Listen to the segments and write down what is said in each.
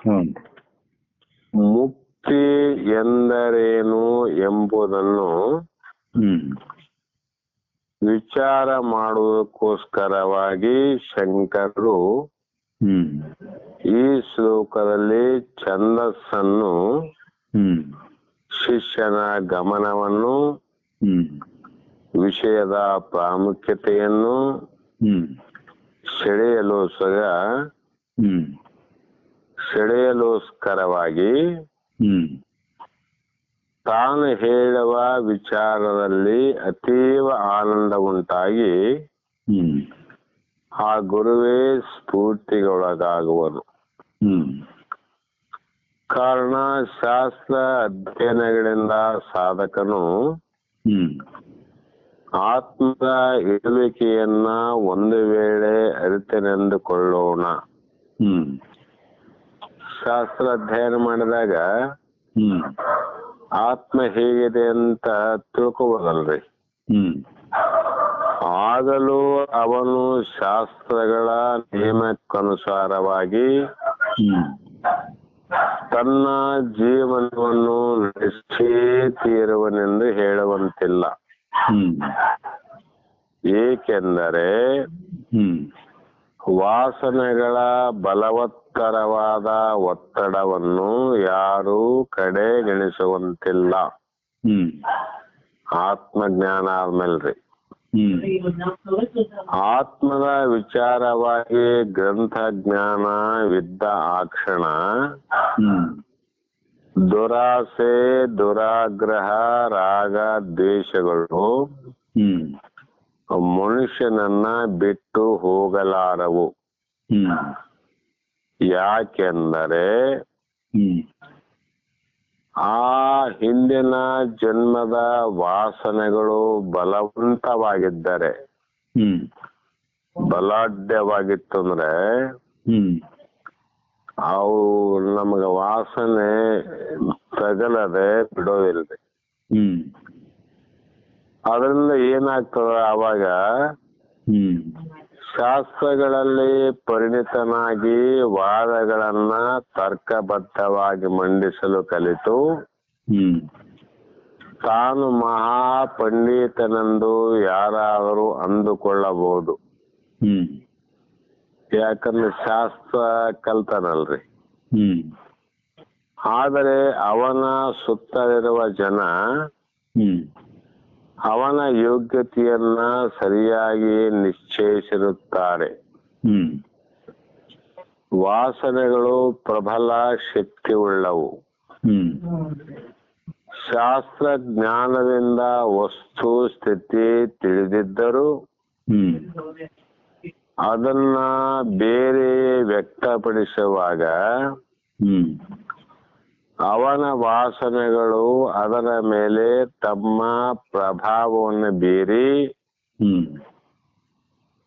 ಹ್ಮ್ ಮುಕ್ತಿ ಎಂದರೇನು ಎಂಬುದನ್ನು ಹ್ಮ್ ವಿಚಾರ ಮಾಡುವುದಕ್ಕೋಸ್ಕರವಾಗಿ ಶಂಕರರು ಹ್ಮ್ ಈ ಶ್ಲೋಕದಲ್ಲಿ ಛಂದಸ್ಸನ್ನು, ಹ್ಮ್ ಶಿಷ್ಯನ ಗಮನವನ್ನು, ಹ್ಮ್ ವಿಷಯದ ಪ್ರಾಮುಖ್ಯತೆಯನ್ನು ಹ್ಮ್ ಸೆಳೆಯಲೋಸ್ಕರವಾಗಿ ಹ್ಮ್ ತಾನು ಹೇಳುವ ವಿಚಾರದಲ್ಲಿ ಅತೀವ ಆನಂದ ಉಂಟಾಗಿ ಹ್ಮ್ ಆ ಗುರುವೇ ಸ್ಫೂರ್ತಿಗೊಳಗಾಗುವನು. ಹ್ಮ್ ಕಾರಣ ಶಾಸ್ತ್ರ ಅಧ್ಯಯನಗಳಿಂದ ಸಾಧಕನು ಹ್ಮ್ ಆತ್ಮದ ಇರುವಿಕೆಯನ್ನ ಒಂದು ವೇಳೆ ಅರಿತನೆಂದುಕೊಳ್ಳೋಣ. ಹ್ಮ್ ಶಾಸ್ತ್ರ ಅಧ್ಯಯನ ಮಾಡಿದಾಗ ಹ್ಮ್ ಆತ್ಮ ಹೇಗಿದೆ ಅಂತ ತಿಳ್ಕೋಬೋದಲ್ರಿ. ಹ್ಮ್ ಆಗಲೂ ಅವನು ಶಾಸ್ತ್ರಗಳ ನಿಯಮಕ್ಕನುಸಾರವಾಗಿ ಹ್ಮ್ ತನ್ನ ಜೀವನವನ್ನು ನಡೆಸೇ ತೀರುವನೆಂದು ಹೇಳುವಂತಿಲ್ಲ. ಹ್ಮ್ ಏಕೆಂದರೆ ಹ್ಮ್ ವಾಸನೆಗಳ ಬಲವತ್ತರವಾದ ಒತ್ತಡವನ್ನು ಯಾರೂ ಕಡೆಗಣಿಸುವಂತಿಲ್ಲ. ಹ್ಮ್ ಆತ್ಮಜ್ಞಾನ ಆದ್ಮೇಲ್ರಿ. ಹ್ಮ್ ಆತ್ಮದ ವಿಚಾರವಾಗಿ ಗ್ರಂಥ ಜ್ಞಾನವಿದ್ದ ಆ ಕ್ಷಣ ಹ್ಮ್ ದುರಾಸೆ, ದುರಾಗ್ರಹ, ರಾಗ, ದ್ವೇಷಗಳು ಹ್ಮ್ ಮನುಷ್ಯನನ್ನ ಬಿಟ್ಟು ಹೋಗಲಾರವು. ಹ್ಮ್ ಯಾಕೆಂದರೆ ಹ್ಮ್ ಆ ಹಿಂದಿನ ಜನ್ಮದ ವಾಸನೆಗಳು ಬಲವಂತವಾಗಿದ್ದರೆ, ಹ್ಮ್ ಬಲಾಢ್ಯವಾಗಿತ್ತು ಅಂದ್ರೆ ಹ್ಮ್ ಅವು ನಮಗ ವಾಸನೆ ತಗಲದೆ ಬಿಡೋದಿಲ್ರಿ. ಹ್ಮ್ ಅದರಿಂದ ಏನಾಗ್ತದ, ಅವಾಗ ಹ್ಮ್ ಶಾಸ್ತ್ರಗಳಲ್ಲಿ ಪರಿಣಿತನಾಗಿ ವಾದಗಳನ್ನ ತರ್ಕಬದ್ಧವಾಗಿ ಮಂಡಿಸಲು ಕಲಿತು ಹ್ಮ್ ತಾನು ಮಹಾಪಂಡಿತನೆಂದು ಯಾರಾದರೂ ಅಂದುಕೊಳ್ಳಬಹುದು. ಹ್ಮ್ ಯಾಕಂದ್ರೆ ಶಾಸ್ತ್ರ ಕಲ್ತಾನಲ್ರಿ. ಹ್ಮ್ ಆದರೆ ಅವನ ಸುತ್ತಲಿರುವ ಜನ ಹ್ಮ್ ಅವನ ಯೋಗ್ಯತೆಯನ್ನ ಸರಿಯಾಗಿ ನಿಶ್ಚಯಿಸಿರುತ್ತಾರೆ. ಹ್ಮ್ ವಾಸನೆಗಳು ಪ್ರಬಲ ಶಕ್ತಿ ಉಳ್ಳವು. ಹ್ಮ್ ಶಾಸ್ತ್ರ ಜ್ಞಾನದಿಂದ ವಸ್ತು ಸ್ಥಿತಿ ತಿಳಿದಿದ್ದರೂ ಹ್ಮ್ ಅದನ್ನ ಬೇರೆ ವ್ಯಕ್ತಪಡಿಸುವಾಗ ಹ್ಮ್ ಅವನ ವಾಸನೆಗಳು ಅದರ ಮೇಲೆ ತಮ್ಮ ಪ್ರಭಾವವನ್ನು ಬೀರಿ ಹ್ಮ್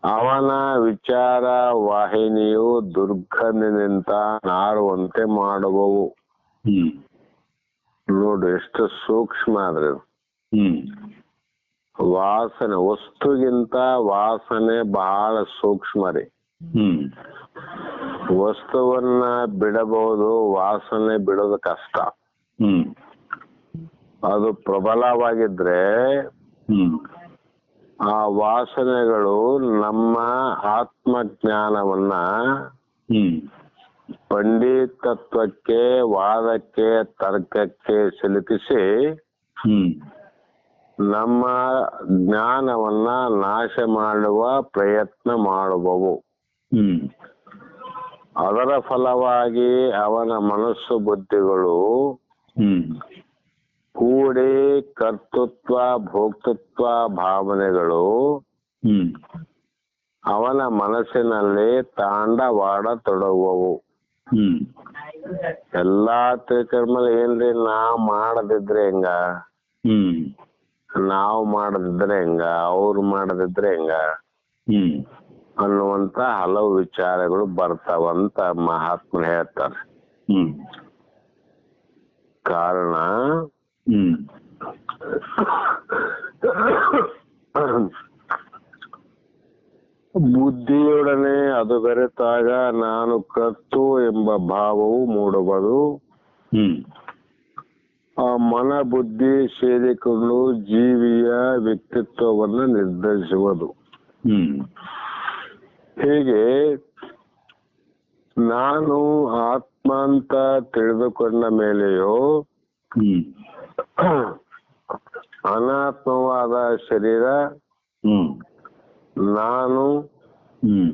ಅವನ ವಿಚಾರ ವಾಹಿನಿಯು ದುರ್ಗಂಧದಿಂದ ನಾರುವಂತೆ ಮಾಡುವವು. ಹ್ಮ್ ನೋಡು ಎಷ್ಟು ಸೂಕ್ಷ್ಮ ಆದ್ರೆ. ಹ್ಮ್ ವಾಸನೆ ವಸ್ತುಗಿಂತ ವಾಸನೆ ಬಹಳ ಸೂಕ್ಷ್ಮ ರೀ. ಹ್ಮ್ ವಸ್ತುವನ್ನ ಬಿಡಬಹುದು, ವಾಸನೆ ಬಿಡೋದು ಕಷ್ಟ. ಹ್ಮ್ ಅದು ಪ್ರಬಲವಾಗಿದ್ರೆ ಹ್ಮ್ ಆ ವಾಸನೆಗಳು ನಮ್ಮ ಆತ್ಮಜ್ಞಾನವನ್ನ ಹ್ಮ್ ಪಂಡಿತತ್ವಕ್ಕೆ, ವಾದಕ್ಕೆ, ತರ್ಕಕ್ಕೆ ಸಿಲುಕಿಸಿ ಹ್ಮ್ ನಮ್ಮ ಜ್ಞಾನವನ್ನ ನಾಶ ಮಾಡುವ ಪ್ರಯತ್ನ ಮಾಡುವವು. ಹ್ಮ್ ಅದರ ಫಲವಾಗಿ ಅವನ ಮನಸ್ಸು ಬುದ್ಧಿಗಳು ಹ್ಮ್ ಕೂಡಿ ಕರ್ತೃತ್ವ, ಭೋಕ್ತೃತ್ವ ಭಾವನೆಗಳು ಹ್ಮ್ ಅವನ ಮನಸ್ಸಿನಲ್ಲಿ ತಾಂಡವಾಡತೊಡಗುವವು. ಹ್ಮ್ ಎಲ್ಲಾ ತ್ರಿಕರ್ಮಗಳು ಏನ್ರಿ, ನಾವ್ ಮಾಡದಿದ್ರೆ ಹೆಂಗ, ಹ್ಮ್ ನಾವು ಮಾಡದಿದ್ರೆ ಹೆಂಗ, ಅವ್ರು ಮಾಡದಿದ್ರೆ ಹೆಂಗ ಹ್ಮ್ ಅನ್ನುವಂತ ಹಲವು ವಿಚಾರಗಳು ಬರ್ತಾವಂತ ಮಹಾತ್ಮರು ಹೇಳ್ತಾರೆ. ಹ್ಮ್ ಕಾರಣ ಹ್ಮ್ ಬುದ್ಧಿಯೊಡನೆ ಅದು ಬೆರೆತಾಗ ನಾನು ಕರ್ತು ಎಂಬ ಭಾವವು ಮೂಡುವುದು. ಹ್ಮ್ ಆ ಮನ ಬುದ್ಧಿ ಸೇರಿಕೊಂಡು ಜೀವಿಯ ವ್ಯಕ್ತಿತ್ವವನ್ನು ನಿರ್ಧರಿಸುವುದು. ಹ್ಮ್ ಹೀಗೆ ನಾನು ಆತ್ಮ ಅಂತ ತಿಳಿದುಕೊಂಡ ಮೇಲೆಯೋ ಹ್ಮ್ ಅನಾತ್ಮವಾದ ಶರೀರ, ಹ್ಮ್ ನಾನು ಹ್ಮ್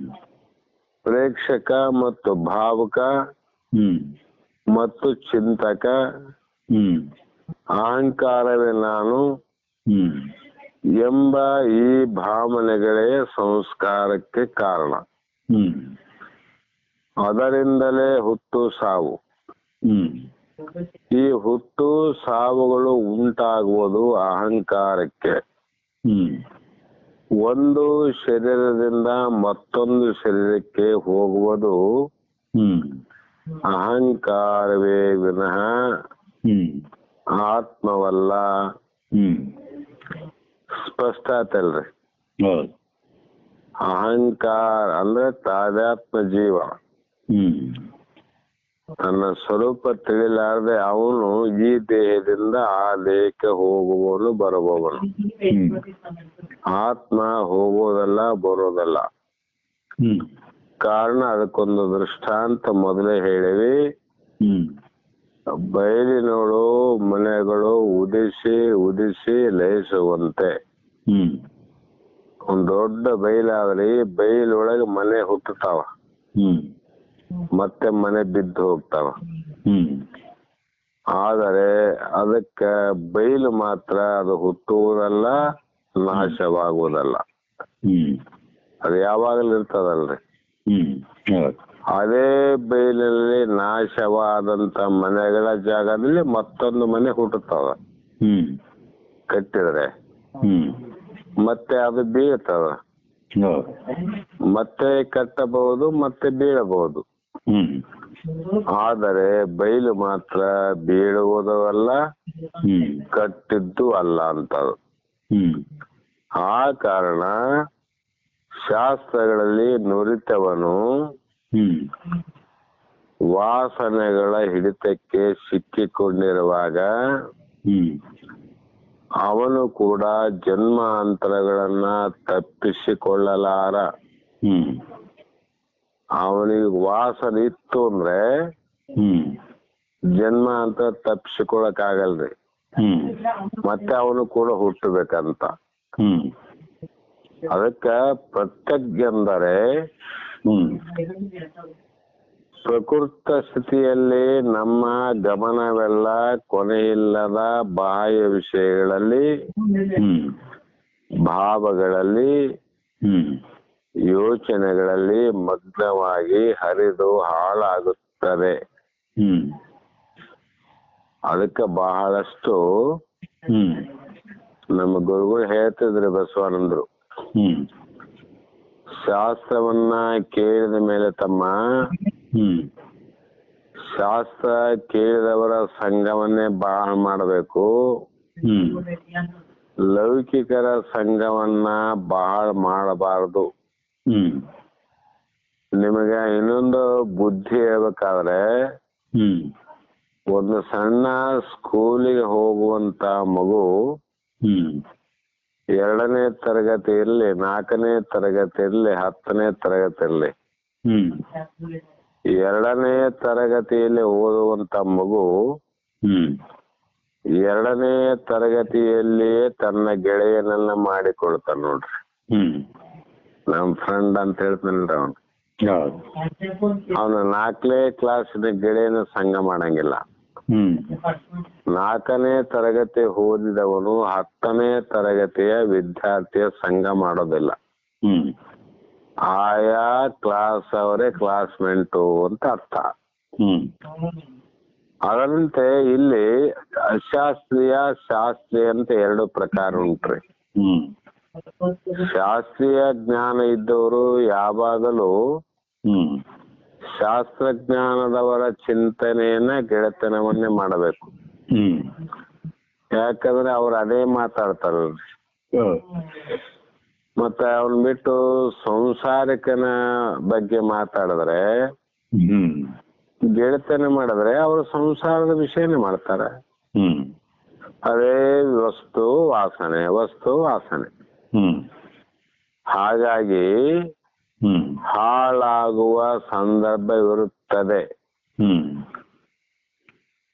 ಪ್ರೇಕ್ಷಕ ಮತ್ತು ಭಾವುಕ ಹ್ಮ್ ಮತ್ತು ಚಿಂತಕ, ಹ್ಮ್ ಅಹಂಕಾರವೇ ನಾನು ಹ್ಮ್ ಎಂಬ ಈ ಭಾವನೆಗಳೇ ಸಂಸ್ಕಾರಕ್ಕೆ ಕಾರಣ. ಹ್ಮ್ ಅದರಿಂದಲೇ ಹುಟ್ಟು ಸಾವು. ಹ್ಮ್ ಈ ಹುಟ್ಟು ಸಾವುಗಳು ಉಂಟಾಗುವುದು ಅಹಂಕಾರಕ್ಕೆ. ಹ್ಮ್ ಒಂದು ಶರೀರದಿಂದ ಮತ್ತೊಂದು ಶರೀರಕ್ಕೆ ಹೋಗುವುದು ಹ್ಮ್ ಅಹಂಕಾರವೇ ವಿನಃ ಹ್ಮ್ ಆತ್ಮವಲ್ಲ. ಹ್ಮ್ ಸ್ಪಷ್ಟ ಆತಲ್ರಿ. ಹೌದು. ಅಹಂಕಾರ ಅಂದ್ರೆ ತಾದಾತ್ಮ ಜೀವ. ಹ್ಮ್ ತನ್ನ ಸ್ವರೂಪ ತಿಳಿಲಾರದೆ ಅವನು ಈ ದೇಹದಿಂದ ಆ ದೇಹಕ್ಕೆ ಹೋಗುವವನು ಬರುವವನು. ಹ್ಮ್ ಆತ್ಮ ಹೋಗೋದಲ್ಲ ಬರೋದಲ್ಲ. ಹ್ಮ್ ಕಾರಣ ಅದಕ್ಕೊಂದು ದೃಷ್ಟಾಂತ ಮೊದಲೇ ಹೇಳಿವಿ. ಹ್ಮ್ ಬಯಲಿನೋಳು ಮನೆಗಳು ಉದಿಸಿ ಉದಿಸಿ ಲಯಿಸುವಂತೆ. ಹ್ಮ್ ಒಂದ್ ದೊಡ್ಡ ಬಯಲಾದ್ರಿ ಬಯಲೊಳಗೆ ಮನೆ ಹುಟ್ಟುತ್ತಾವ, ಹ್ಮ್ ಮತ್ತೆ ಮನೆ ಬಿದ್ದು ಹೋಗ್ತಾವ. ಹ್ಮ್ ಆದರೆ ಅದಕ್ಕ ಬಯಲು ಮಾತ್ರ ಅದು ಹುಟ್ಟುವುದಲ್ಲ, ನಾಶವಾಗುವುದಲ್ಲ. ಹ್ಮ್ ಅದು ಯಾವಾಗಲೂ ಇರ್ತದಲ್ರಿ. ಹ್ಮ್ ಹೌದು. ಅದೇ ಬಯಲಲ್ಲಿ ನಾಶವಾದಂತ ಮನೆಗಳ ಜಾಗದಲ್ಲಿ ಮತ್ತೊಂದು ಮನೆ ಹುಟ್ಟುತ್ತಾವ. ಹ್ಮ್ ಕಟ್ಟಿದ್ರೆ ಹ್ಮ್ ಮತ್ತೆ ಅದು ಬೀಳ್ತದ. ಹೌದು. ಮತ್ತೆ ಕಟ್ಟಬಹುದು, ಮತ್ತೆ ಬೀಳಬಹುದು. ಹ್ಮ್ ಆದರೆ ಬಯಲು ಮಾತ್ರ ಬೀಳುವುದು ಅಲ್ಲ, ಹ್ಮ್ ಕಟ್ಟಿದ್ದು ಅಲ್ಲ ಅಂತದು. ಹ್ಮ್ ಆ ಕಾರಣ ಶಾಸ್ತ್ರಗಳಲ್ಲಿ ನುರಿತವನು ಹ್ಮ್ ವಾಸನೆಗಳ ಹಿಡಿತಕ್ಕೆ ಸಿಕ್ಕಿಕೊಂಡಿರುವಾಗ ಹ್ಮ್ ಅವನು ಕೂಡ ಜನ್ಮಾಂತರಗಳನ್ನ ತಪ್ಪಿಸಿಕೊಳ್ಳಲಾರ. ಹ್ಮ್ ಅವನಿಗೆ ವಾಸನೆ ಇತ್ತು ಅಂದ್ರೆ ಹ್ಮ್ ಜನ್ಮಾಂತರ ತಪ್ಪಿಸಿಕೊಳ್ಳಕ್ ಆಗಲ್ರಿ. ಹ್ಮ್ ಮತ್ತೆ ಅವನು ಕೂಡ ಹುಟ್ಟಬೇಕಂತ. ಹ್ಮ್ ಅದಕ್ಕ ಪ್ರತ್ಯಜ್ಞ ಅಂದರೆ ಹ್ಮ್ ಪ್ರಕೃತ ಸ್ಥಿತಿಯಲ್ಲಿ ನಮ್ಮ ಗಮನವೆಲ್ಲ ಕೊನೆಯಿಲ್ಲದ ಬಾಹ್ಯ ವಿಷಯಗಳಲ್ಲಿ, ಹ್ಮ್ ಭಾವಗಳಲ್ಲಿ, ಹ್ಮ್ ಯೋಚನೆಗಳಲ್ಲಿ ಮಗ್ನವಾಗಿ ಹರಿದು ಹಾಳಾಗುತ್ತದೆ. ಹ್ಮ್ ಅದಕ್ಕೆ ಬಹಳಷ್ಟು ಹ್ಮ್ ನಮ್ಮ ಗುರುಗಳು ಹೇಳ್ತಿದ್ರು, ಬಸವಾನಂದರು. ಹ್ಮ್ ಶಾಸ್ತ್ರವನ್ನ ಕೇಳಿದ ಮೇಲೆ ತಮ್ಮ, ಹ್ಮ್ ಶಾಸ್ತ್ರ ಕೇಳಿದವರ ಸಂಘವನ್ನೇ ಬಹಳ ಮಾಡಬೇಕು, ಹ್ಮ್ ಲೌಕಿಕರ ಸಂಘವನ್ನ ಬಹಳ ಮಾಡಬಾರದು. ಹ್ಮ್ ನಿಮಗೆ ಇನ್ನೊಂದು ಬುದ್ಧಿ ಹೇಳ್ಬೇಕಾದ್ರೆ, ಹ್ಮ್ ಒಂದು ಸಣ್ಣ ಸ್ಕೂಲಿಗೆ ಹೋಗುವಂತ ಮಗು ಹ್ಮ್ 2ನೇ ತರಗತಿ ಇರ್ಲಿ, 4ನೇ ತರಗತಿ ಇರ್ಲಿ, 10ನೇ ತರಗತಿ ಇರ್ಲಿ, ಹ್ಮ್ 2ನೇ ತರಗತಿಯಲ್ಲಿ ಓದುವಂತ ಮಗು ಹ್ಮ್ 2ನೇ ತರಗತಿಯಲ್ಲಿಯೇ ತನ್ನ ಗೆಳೆಯನನ್ನ ಮಾಡಿಕೊಳ್ತಾನ ನೋಡ್ರಿ. ಹ್ಮ್ ನಮ್ ಫ್ರೆಂಡ್ ಅಂತ ಹೇಳ್ತಾನಲ್ರಿ ಅವನು. ಹೌದು. ಅವನು 4ನೇ ಕ್ಲಾಸಿನ ಗೆಳೆಯನ ಸಂಘ ಮಾಡಂಗಿಲ್ಲ. ಹ್ಮ್ 4ನೇ ತರಗತಿ ಓದಿದವನು 10ನೇ ತರಗತಿಯ ವಿದ್ಯಾರ್ಥಿಯ ಸಂಘ ಮಾಡೋದಿಲ್ಲ. ಹ್ಮ್ ಆಯಾ ಕ್ಲಾಸ್ ಅವರೇ ಕ್ಲಾಸ್ಮೇಟು ಅಂತ ಅರ್ಥ. ಹ್ಮ್ ಅದರಂತೆ ಇಲ್ಲಿ ಅಶಾಸ್ತ್ರೀಯ, ಶಾಸ್ತ್ರೀಯ ಅಂತ 2 ಪ್ರಕಾರ ಉಂಟ್ರಿ. ಹ್ಮ್ ಶಾಸ್ತ್ರೀಯ ಜ್ಞಾನ ಇದ್ದವರು ಯಾವಾಗಲೂ ಹ್ಮ್ ಶಾಸ್ತ್ರಜ್ಞಾನದವರ ಚಿಂತನೆಯನ್ನ ಗೆಳೆತನವನ್ನೇ ಮಾಡಬೇಕು. ಹ್ಮ್ ಯಾಕಂದ್ರೆ ಅವ್ರು ಅದೇ ಮಾತಾಡ್ತಾರಲ್ರಿ. ಹೌದು. ಮತ್ತೆ ಅವನ್ ಬಿಟ್ಟು ಸಂಸಾರಿಕನ ಬಗ್ಗೆ ಮಾತಾಡಿದ್ರೆ, ಹ್ಮ್ ಗೆಳೆತನ ಮಾಡಿದ್ರೆ ಅವರು ಸಂಸಾರದ ವಿಷಯನೇ ಮಾಡ್ತಾರೆ. ಹ್ಮ್ ಅದೇ ವಸ್ತು ವಾಸನೆ, ವಸ್ತು ವಾಸನೆ. ಹ್ಮ್ ಹಾಗಾಗಿ ಹ್ಮ್ ಹಾಳಾಗುವ ಸಂದರ್ಭ ಇರುತ್ತದೆ. ಹ್ಮ್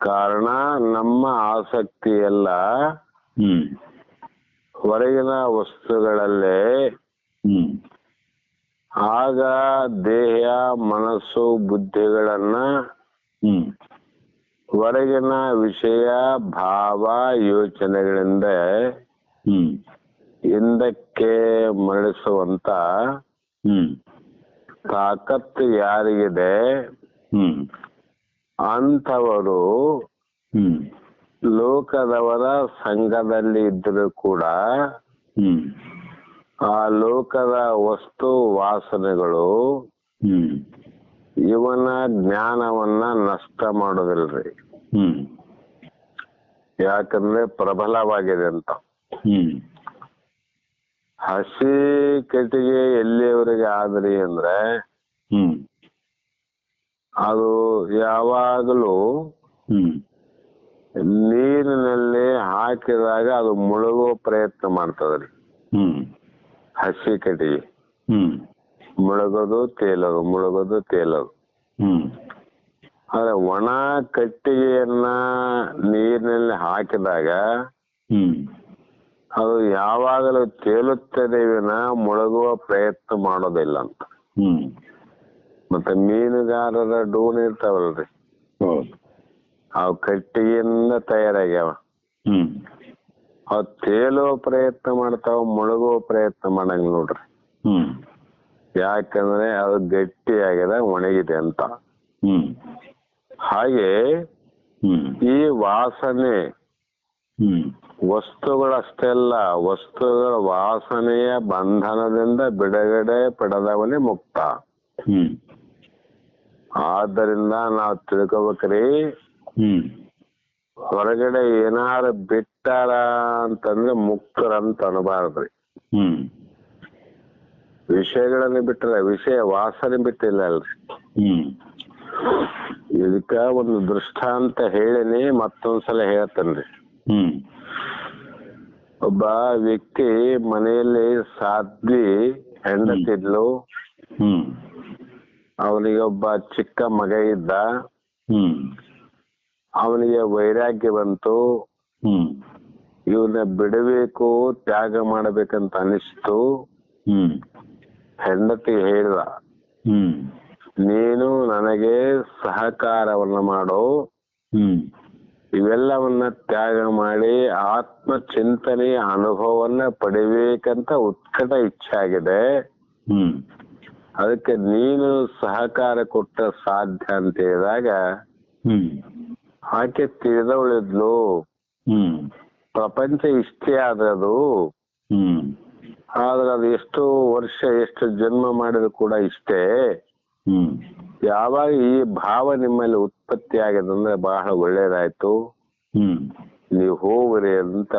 ಕಾರಣ ನಮ್ಮ ಆಸಕ್ತಿ ಎಲ್ಲ ಹ್ಮ್ ಹೊರಗಿನ ವಸ್ತುಗಳಲ್ಲೇ. ಹ್ಮ್ ಆಗ ದೇಹ, ಮನಸ್ಸು, ಬುದ್ಧಿಗಳನ್ನ ಹ್ಮ್ ಹೊರಗಿನ ವಿಷಯ, ಭಾವ, ಯೋಚನೆಗಳಿಂದ ಹ್ಮ್ ಹಿಂದಕ್ಕೆ ಮರಳಿಸುವಂತ ಹ್ಮ್ ತಾಕತ್ತು ಯಾರಿಗಿದೆ ಹ್ಮ್ ಅಂಥವರು ಹ್ಮ್ ಲೋಕದವರ ಸಂಘದಲ್ಲಿ ಇದ್ದರೂ ಕೂಡ ಹ್ಮ್ ಆ ಲೋಕದ ವಸ್ತು ವಾಸನೆಗಳು ಹ್ಮ್ ಇವನ ಜ್ಞಾನವನ್ನ ನಷ್ಟ ಮಾಡೋದಿಲ್ರಿ. ಹ್ಮ್ ಯಾಕಂದ್ರೆ ಪ್ರಬಲವಾಗಿದೆ ಅಂತ. ಹ್ಮ್ ಹಸಿ ಕಟ್ಟಿಗೆ ಎಲ್ಲಿಯವರೆಗೆ ಆದ್ರಿ ಅಂದ್ರೆ ಹ್ಮ್ ಅದು ಯಾವಾಗಲೂ ಹ್ಮ್ ನೀರಿನಲ್ಲಿ ಹಾಕಿದಾಗ ಅದು ಮುಳುಗುವ ಪ್ರಯತ್ನ ಮಾಡ್ತದ್ರಿ. ಹ್ಮ್ ಹಸಿ ಕಟ್ಟಿಗೆ ಹ್ಮ್ ಮುಳುಗೋದು ತೇಲೋದು, ಮುಳುಗೋದು ತೇಲೋದು. ಹ್ಮ್ ಆದ್ರೆ ಒಣ ಕಟ್ಟಿಗೆಯನ್ನ ನೀರಿನಲ್ಲಿ ಹಾಕಿದಾಗ ಹ್ಮ್ ಅದು ಯಾವಾಗಲೂ ತೇಲುತ್ತದೆ ವಿನ ಮುಳುಗುವ ಪ್ರಯತ್ನ ಮಾಡೋದಿಲ್ಲ ಅಂತ. ಹ್ಮ್ ಮತ್ತೆ ಮೀನುಗಾರರ ಡೋಣಿ ಇರ್ತಾವಲ್ರಿ, ಹೌದು. ಅವು ಕಟ್ಟಿಗೆಯಿಂದ ತಯಾರಾಗ್ಯಾವ. ಹ್ಮ್ ಅವು ತೇಲುವ ಪ್ರಯತ್ನ ಮಾಡ್ತಾವ, ಮುಳುಗುವ ಪ್ರಯತ್ನ ಮಾಡಂಗಿಲ್ಲ ನೋಡ್ರಿ. ಹ್ಮ್ ಯಾಕಂದ್ರೆ ಅದು ಗಟ್ಟಿಯಾಗಿದೆ, ಒಣಗಿದೆ ಅಂತ. ಹ್ಮ್ ಹಾಗೆ ಹ್ಮ್ ಈ ವಾಸನೆ ಹ್ಮ್ ವಸ್ತುಗಳಷ್ಟೇ ಅಲ್ಲ, ವಸ್ತುಗಳ ವಾಸನೆಯ ಬಂಧನದಿಂದ ಬಿಡುಗಡೆ ಪಡೆದವನೇ ಮುಕ್ತ. ಹ್ಮ್ ಆದ್ದರಿಂದ ನಾವು ತಿಳ್ಕೊಬೇಕ್ರಿ, ಹ್ಮ್ ಹೊರಗಡೆ ಏನಾರು ಬಿಟ್ಟಾರ ಅಂತಂದ್ರೆ ಮುಕ್ತರಂತ ಅನ್ಬಾರ್ದ್ರಿ. ಹ್ಮ್ ವಿಷಯಗಳನ್ನ ಬಿಟ್ಟರೆ, ವಿಷಯ ವಾಸನೆ ಬಿಟ್ಟಿಲ್ಲ ಅಲ್ರಿ. ಹ್ಮ್ ಇದಕ್ಕ ಒಂದು ದೃಷ್ಟಾಂತ ಹೇಳಿನಿ, ಮತ್ತೊಂದ್ಸಲ ಹೇಳ್ತೇನ್ರಿ. ಹ್ಮ್ ಒಬ್ಬ ವ್ಯಕ್ತಿ ಮನೆಯಲ್ಲಿ ಸಾಧ್ವಿ ಹೆಂಡತಿದ್ಲು. ಹ್ಮ್ ಅವನಿಗೆ ಒಬ್ಬ ಚಿಕ್ಕ ಮಗ ಇದ್ದ. ಹ್ಮ್ ಅವನಿಗೆ ವೈರಾಗ್ಯ ಬಂತು. ಹ್ಮ್ ಇವನ್ನ ಬಿಡಬೇಕು, ತ್ಯಾಗ ಮಾಡಬೇಕಂತ ಅನಿಸ್ತು. ಹ್ಮ್ ಹೆಂಡತಿ ಹೇಳಿದ, ಹ್ಮ್ ನೀನು ನನಗೆ ಸಹಕಾರವನ್ನ ಮಾಡು, ಹ್ಮ್ ಇವೆಲ್ಲವನ್ನ ತ್ಯಾಗ ಮಾಡಿ ಆತ್ಮ ಚಿಂತನೆಯ ಅನುಭವವನ್ನ ಪಡಿಬೇಕಂತ ಉತ್ಕಟ ಇಚ್ಛೆ ಆಗಿದೆ. ಹ್ಮ್ ಅದಕ್ಕೆ ನೀನು ಸಹಕಾರ ಕೊಟ್ಟ ಸಾಧ್ಯ ಅಂತ ಹೇಳಿದಾಗ ಹ್ಮ್ ಆಕೆ ತಿಳಿದವಳಿದ್ಲು. ಹ್ಮ್ ಪ್ರಪಂಚ ಇಷ್ಟೇ ಆದದು, ಹ್ಮ್ ಆದ್ರೆ ಅದು ಎಷ್ಟು ವರ್ಷ ಎಷ್ಟು ಜನ್ಮ ಮಾಡಿದ್ರು ಕೂಡ ಇಷ್ಟೇ. ಹ್ಮ್ ಯಾವಾಗ ಈ ಭಾವ ನಿಮ್ಮಲ್ಲಿ ಉತ್ಪತ್ತಿ ಆಗಿದೆ ಅಂದ್ರೆ ಬಹಳ ಒಳ್ಳೇದಾಯ್ತು, ಹ್ಮ್ ನೀವು ಹೋಗ್ರಿ ಅಂತ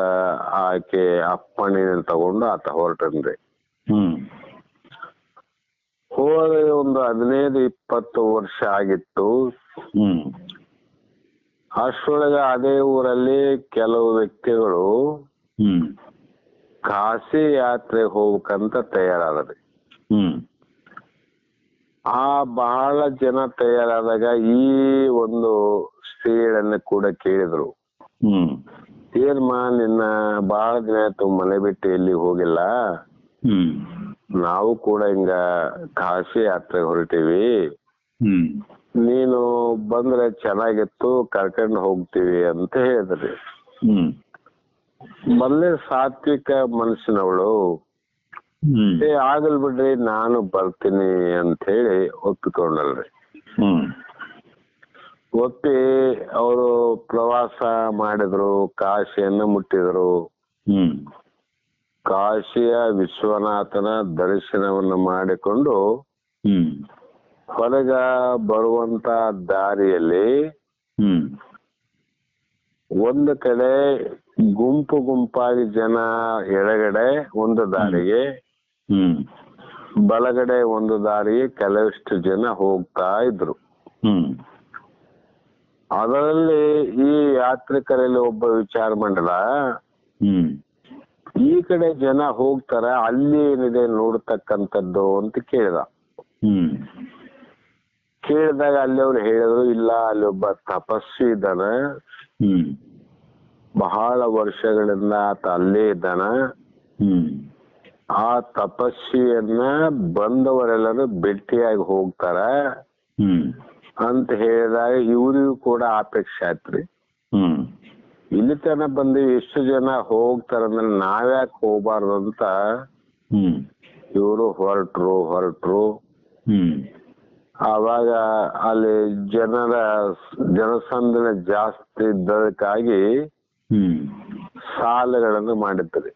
ಆಕೆ ಅಪ್ಪಣೆನ ತಗೊಂಡು ಆತ ಹೊರಟನ್ರಿ. ಹ್ಮ್ ಹೋದ ಒಂದು 15-20 ವರ್ಷ ಆಗಿತ್ತು. ಹ್ಮ್ ಅಷ್ಟರೊಳಗೆ ಅದೇ ಊರಲ್ಲಿ ಕೆಲವು ವ್ಯಕ್ತಿಗಳು ಹ್ಮ್ ಕಾಶಿ ಯಾತ್ರೆ ಹೋಗ್ಬೇಕಂತ ತಯಾರಾದ್ರಿ. ಹ್ಮ್ ಆ ಬಹಳ ಜನ ತಯಾರಾದಾಗ ಈ ಒಂದು ಸ್ತ್ರೀಗಳನ್ನ ಕೂಡ ಕೇಳಿದ್ರು, ಹ್ಮ್ ಏನ್ಮಾ ನಿನ್ನ ಬಹಳ ದಿನ ಆಯ್ತು ಮನೆ ಬಿಟ್ಟು ಎಲ್ಲಿ ಹೋಗಿಲ್ಲ, ಹ್ಮ್ ನಾವು ಕೂಡ ಹಿಂಗ ಕಾಶಿ ಯಾತ್ರೆ ಹೊರಟಿವಿ, ಹ್ಮ್ ನೀನು ಬಂದ್ರೆ ಚೆನ್ನಾಗಿತ್ತು, ಕರ್ಕೊಂಡು ಹೋಗ್ತೀವಿ ಅಂತ ಹೇಳಿದ್ರಿ. ಹ್ಮ್ ಮೊದಲೇ ಸಾತ್ವಿಕ ಮನಸ್ಸಿನವಳು, ಹ್ಮ್ ಆಗಲ್ ಬಿಡ್ರಿ ನಾನು ಬರ್ತೀನಿ ಅಂತ ಹೇಳಿ ಒಪ್ಪಿಕೊಂಡಲ್ರಿ. ಹ್ಮ್ ಒಪ್ಪಿ ಅವರು ಪ್ರವಾಸ ಮಾಡಿದ್ರು, ಕಾಶಿಯನ್ನು ಮುಟ್ಟಿದ್ರು. ಹ್ಮ್ ಕಾಶಿಯ ವಿಶ್ವನಾಥನ ದರ್ಶನವನ್ನು ಮಾಡಿಕೊಂಡು ಹ್ಮ್ ಹೊರಗ ಬರುವಂತ ದಾರಿಯಲ್ಲಿ ಹ್ಮ್ ಒಂದು ಕಡೆ ಗುಂಪು ಗುಂಪಾಗಿ ಜನ ಎಡಗಡೆ ಒಂದು ದಾರಿಗೆ, ಹ್ಮ್ ಬಲಗಡೆ ಒಂದು ದಾರಿಗೆ ಕೆಲವಿಷ್ಟು ಜನ ಹೋಗ್ತಾ ಇದ್ರು. ಹ್ಮ್ ಅದರಲ್ಲಿ ಈ ಯಾತ್ರಿಕರಲ್ಲಿ ಒಬ್ಬ ವಿಚಾರ ಮಾಡಿದ, ಹ್ಮ್ ಈ ಕಡೆ ಜನ ಹೋಗ್ತಾರ, ಅಲ್ಲಿ ಏನಿದೆ ನೋಡ್ತಕ್ಕಂಥದ್ದು ಅಂತ ಕೇಳಿದ. ಹ್ಮ್ ಕೇಳಿದಾಗ ಅಲ್ಲಿ ಅವ್ರು ಹೇಳಿದ್ರು, ಇಲ್ಲ ಅಲ್ಲಿ ಒಬ್ಬ ತಪಸ್ವಿ ಇದ್ದಾನ, ಹ್ಮ್ ಬಹಳ ವರ್ಷಗಳಿಂದ ಆತ ಅಲ್ಲೇ ಇದ್ದಾನ. ಹ್ಮ್ ಆ ತಪಸ್ವಿಯನ್ನ ಬಂದವರೆಲ್ಲರೂ ಭೇಟಿಯಾಗಿ ಹೋಗ್ತಾರ ಹ್ಮ್ ಅಂತ ಹೇಳಿದಾಗ ಇವ್ರಿಗೂ ಕೂಡ ಅಪೇಕ್ಷೆ ಆಯ್ತ್ರಿ. ಹ್ಮ್ ಇಲ್ಲಿ ತನ ಬಂದು ಎಷ್ಟು ಜನ ಹೋಗ್ತಾರಂದ್ರೆ ನಾವ್ಯಾಕೆ ಹೋಗ್ಬಾರ್ದು ಅಂತ ಹ್ಮ್ ಇವರು ಹೊರಟ್ರು. ಹ್ಮ್ ಆವಾಗ ಅಲ್ಲಿ ಜನಸಂದಣಿ ಜಾಸ್ತಿ ಇದ್ದದಕ್ಕಾಗಿ ಹ್ಮ್ ಸಾಲುಗಳನ್ನು ಮಾಡಿದ್ರಿ.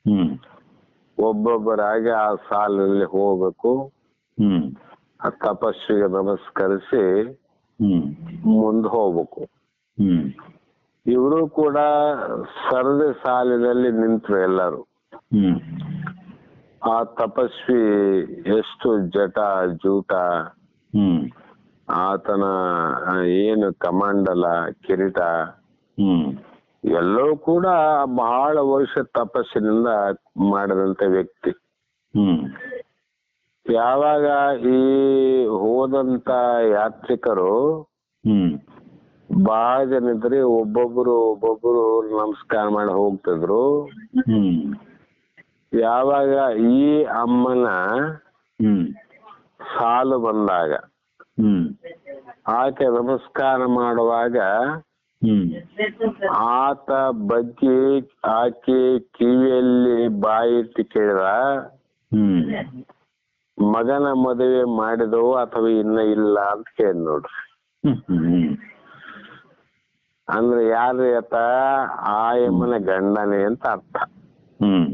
ಹ್ಮ್ ಒಬ್ಬೊಬ್ಬರಾಗಿ ಆ ಸಾಲಿನಲ್ಲಿ ಹೋಗ್ಬೇಕು. ಹ್ಮ್ ಆ ತಪಸ್ವಿಗೆ ನಮಸ್ಕರಿಸಿ ಹ್ಮ್ ಮುಂದೆ ಹೋಗ್ಬೇಕು. ಹ್ಮ್ ಇವರು ಕೂಡ ಸರದಿ ಸಾಲಿನಲ್ಲಿ ನಿಂತರು ಎಲ್ಲರೂ. ಹ್ಮ್ ಆ ತಪಸ್ವಿ ಎಷ್ಟು ಜಟ ಜೂಟ, ಹ್ಮ್ ಆತನ ಏನು ಕಮಂಡಲ ಕಿರೀಟ ಹ್ಮ್ ಎಲ್ಲವೂ ಕೂಡ ಬಹಳ ವರ್ಷ ತಪಸ್ಸಿನಿಂದ ಮಾಡಿದಂತ ವ್ಯಕ್ತಿ. ಹ್ಮ್ ಯಾವಾಗ ಈ ಹೋದಂತ ಯಾತ್ರಿಕರು ಹ್ಮ್ ಬಹಳ ಜನ ಇದ್ರಿ, ಒಬ್ಬೊಬ್ರು ನಮಸ್ಕಾರ ಮಾಡಿ ಹೋಗ್ತಿದ್ರು. ಹ್ಮ್ ಯಾವಾಗ ಈ ಅಮ್ಮನ ಹ್ಮ್ ಸಾಲು ಬಂದಾಗ ಹ್ಮ್ ಆಕೆ ನಮಸ್ಕಾರ ಮಾಡುವಾಗ ಹ್ಮ್ ಆತ ಬಗ್ಗೆ ಆಕೆ ಕಿವಿಯಲ್ಲಿ ಬಾಯಿಟ್ಟು ಕೇಳಿದ, ಹ್ಮ್ ಮಗನ ಮದುವೆ ಮಾಡಿದವು ಅಥವಾ ಇನ್ನ ಇಲ್ಲ ಅಂತ ಕೇಳಿ ನೋಡ್ರಿ. ಹ್ಮ್ ಅಂದ್ರೆ ಯಾರು ಆತ? ಆ ಯಮ್ಮನ ಗಂಡನೇ ಅಂತ ಅರ್ಥ. ಹ್ಮ್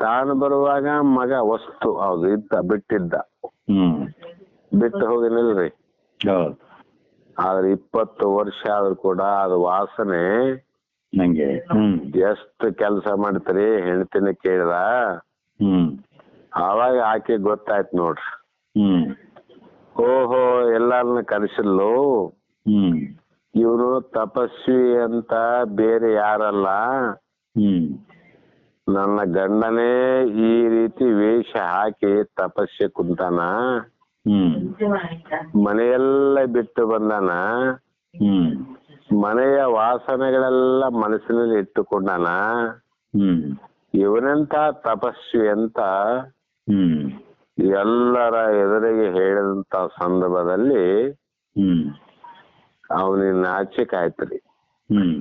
ತಾನು ಬರುವಾಗ ಮಗ ವಸ್ತು ಹೌದು ಬಿಟ್ಟಿದ್ದ, ಹ್ಮ್ ಬಿಟ್ಟು ಹೋಗಿನಿಲ್ರಿ. ಹೌದು. ಆದ್ರೆ 20 ವರ್ಷ ಆದ್ರೂ ಕೂಡ ಅದು ವಾಸನೆ ನಂಗೆ ಎಷ್ಟು ಕೆಲಸ ಮಾಡ್ತೀರಿ ಹೆಣ್ತಿನ ಕೇಳಿದ. ಹ್ಮ್ ಆವಾಗ ಆಕೆ ಗೊತ್ತಾಯ್ತು ನೋಡ್ರಿ. ಹ್ಮ್ ಓಹೋ ಎಲ್ಲಾರನ್ನ ಕರೆಸಿದ್ಲು, ಹ್ಮ್ ಇವನು ತಪಸ್ವಿ ಅಂತ ಬೇರೆ ಯಾರಲ್ಲ, ಹ್ಮ್ ನನ್ನ ಗಂಡನೇ ಈ ರೀತಿ ವೇಷ ಹಾಕಿ ತಪಸ್ಸೆ ಕುಂತಾನ, ಹ್ಮ್ ಮನೆಯೆಲ್ಲ ಬಿಟ್ಟು ಬಂದಾನ, ಹ್ಮ್ ಮನೆಯ ವಾಸನೆಗಳೆಲ್ಲ ಮನಸ್ಸಿನಲ್ಲಿ ಇಟ್ಟುಕೊಂಡಾನ, ಹ್ಮ್ ಇವನೆಂತ ತಪಸ್ವಿ ಅಂತ ಹ್ಮ್ ಎಲ್ಲರ ಎದುರಿಗೆ ಹೇಳಿದಂತ ಸಂದರ್ಭದಲ್ಲಿ ಹ್ಮ್ ಅವನಿಗೆ ನಾಚಿಕೆ ಆಯ್ತ್ರಿ. ಹ್ಮ್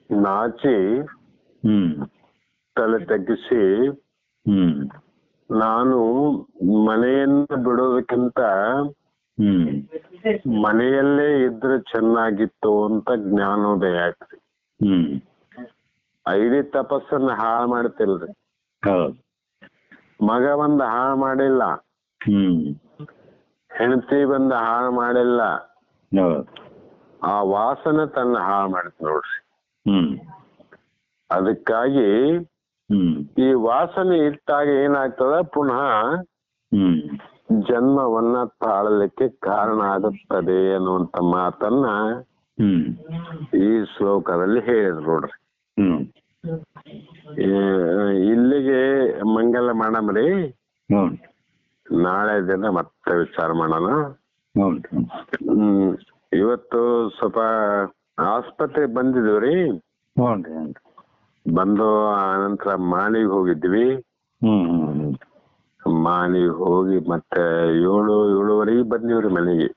ನಾಚಿ ಹ್ಮ್ ತಲೆ ತಗ್ಗಿಸಿ, ಹ್ಮ್ ನಾನು ಮನೆಯನ್ನು ಬಿಡೋದಕ್ಕಿಂತ ಹ್ಮ್ ಮನೆಯಲ್ಲೇ ಇದ್ರೆ ಚೆನ್ನಾಗಿತ್ತು ಅಂತ ಜ್ಞಾನೋದಯ ಆಯ್ತ್ರಿ. ಹ್ಮ್ ಇಡೀ ತಪಸ್ಸನ್ನ ಹಾಳು ಮಾಡ್ತಿಲ್ರಿ. ಹೌದು. ಮಗ ಬಂದ ಹಾಳು ಮಾಡಿಲ್ಲ, ಹ್ಮ್ ಹೆಂಡತಿ ಬಂದ ಹಾಳು ಮಾಡಿಲ್ಲ, ಹೌದು. ಆ ವಾಸನೆ ತನ್ನ ಹಾಳು ಮಾಡ್ತ ನೋಡ್ರಿ. ಹ್ಮ್ ಅದಕ್ಕಾಗಿ ಹ್ಮ್ ಈ ವಾಸನೆ ಇಟ್ಟಾಗ ಏನಾಗ್ತದ, ಪುನಃ ಹ್ಮ್ ಜನ್ಮವನ್ನ ತಾಳಲಿಕ್ಕೆ ಕಾರಣ ಆಗುತ್ತದೆ ಅನ್ನುವಂತ ಮಾತನ್ನ ಹ್ಮ್ ಈ ಶ್ಲೋಕದಲ್ಲಿ ಹೇಳಿದ್ರು ನೋಡ್ರಿ. ಹ್ಮ್ ಇಲ್ಲಿಗೆ ಮಂಗಲ ಮಾಡಮ್ರಿ. ಹೌದು. ನಾಳೆ ದಿನ ಮತ್ತೆ ವಿಚಾರ ಮಾಡೋಣ. ಹೌದು. ಇವತ್ತು ಸ್ವಲ್ಪ ಆಸ್ಪತ್ರೆಗೆ ಬಂದಿದ್ವಿ. ಹೌದು. ಬಂದು ಆನಂತರ ಮಾನಿಗೆ ಹೋಗಿದ್ವಿ. ಹ್ಮ್ ಮಾನಿಗೆ ಹೋಗಿ ಮತ್ತೆ 7:30 ಬಂದಿವ್ರಿ ಮನೆಗೆ.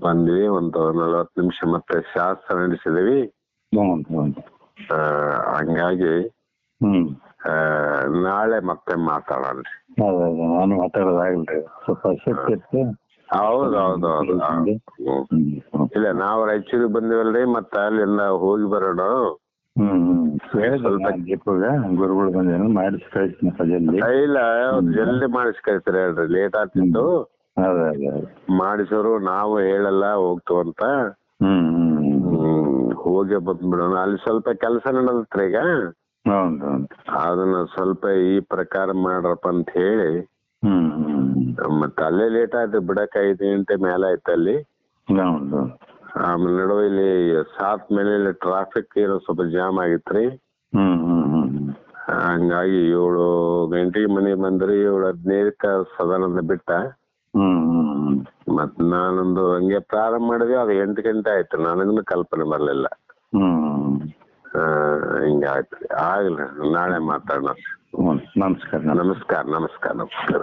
ಬಂದ್ವಿ, ಒಂದು 40 ನಿಮಿಷ ಮತ್ತೆ ಶಾಸ್ತ್ರ ನಡೆಸಿದ್ವಿ. ಹಂಗಾಗಿ ನಾಳೆ ಮತ್ತೆ ಮಾತಾಡೋಣ. ನಾನು ಮಾತಾಡೋದಾಗಲ್ರಿ, ಸ್ವಲ್ಪ ಸಿಕ್ತಿತ್ತು. ಹೌದೌದೌದು. ಇಲ್ಲ, ನಾವು ರಾಯಚೂರಿಗೆ ಬಂದಿವಲ್ರಿ, ಮತ್ತೆ ಅಲ್ಲಿಂದ ಹೋಗಿ ಬರೋಣ. ಸ್ವಲ್ಪ ಗುರುಗಳು ಬಂದೇನು ಮಾಡಿಸಿ ಕಳಿಸ್ತೀನಿ ಜಲ್ದಿ. ಇಲ್ಲ, ಜಲ್ದಿ ಮಾಡಿಸಿ ಕಳಿಸ್ತಾರೆ ಹೇಳ್ರಿ, ಲೇಟ್ ಆಗ್ತಿತ್ತು. ಮಾಡಿಸೋರು ನಾವು ಹೇಳಲ್ಲ ಹೋಗ್ತು ಅಂತ. ಹೋಗಿ ಬಂದ್ಬಿಡೋಣ. ಅಲ್ಲಿ ಸ್ವಲ್ಪ ಕೆಲಸ ನಡೆದತ್ರಿ ಈಗ. ಹೌದು ಅದನ್ನ ಸ್ವಲ್ಪ ಈ ಪ್ರಕಾರ ಮಾಡ್ರಪ್ಪ ಅಂತ ಹೇಳಿ. ಮತ್ತೆ ಅಲ್ಲೇ ಲೇಟ್ ಆಯ್ತು ಬಿಡಕ್, 5 ಗಂಟೆ ಮೇಲೆ ಆಯ್ತು ಅಲ್ಲಿ. ಹೌದು. ಆಮೇಲೆ ನಡುವೆ ಇಲ್ಲಿ ಸಾತ್ ಮೇಲೆ ಇಲ್ಲಿ ಟ್ರಾಫಿಕ್ ಏನೋ ಸ್ವಲ್ಪ ಜಾಮ್ ಆಗಿತ್ರಿ. ಹಂಗಾಗಿ 7 ಗಂಟೆಗೆ ಮನೆಗೆ ಬಂದ್ರಿ. 7:15 ಸದನದ ಬಿಟ್ಟ. ಮತ್ ನಾನೊಂದು ಹಂಗೆ ಪ್ರಾರಂಭ ಮಾಡಿದ್ವಿ, ಅದು 8 ಗಂಟೆ ಆಯ್ತು. ನನಗೂ ಕಲ್ಪನೆ ಬರ್ಲಿಲ್ಲ. ಹಿಂಗಾಯ್ತ್ರಿ. ಆಗ್ಲಿ, ನಾಳೆ ಮಾತಾಡೋಣ. ನಮಸ್ಕಾರ. ನಮಸ್ಕಾರ.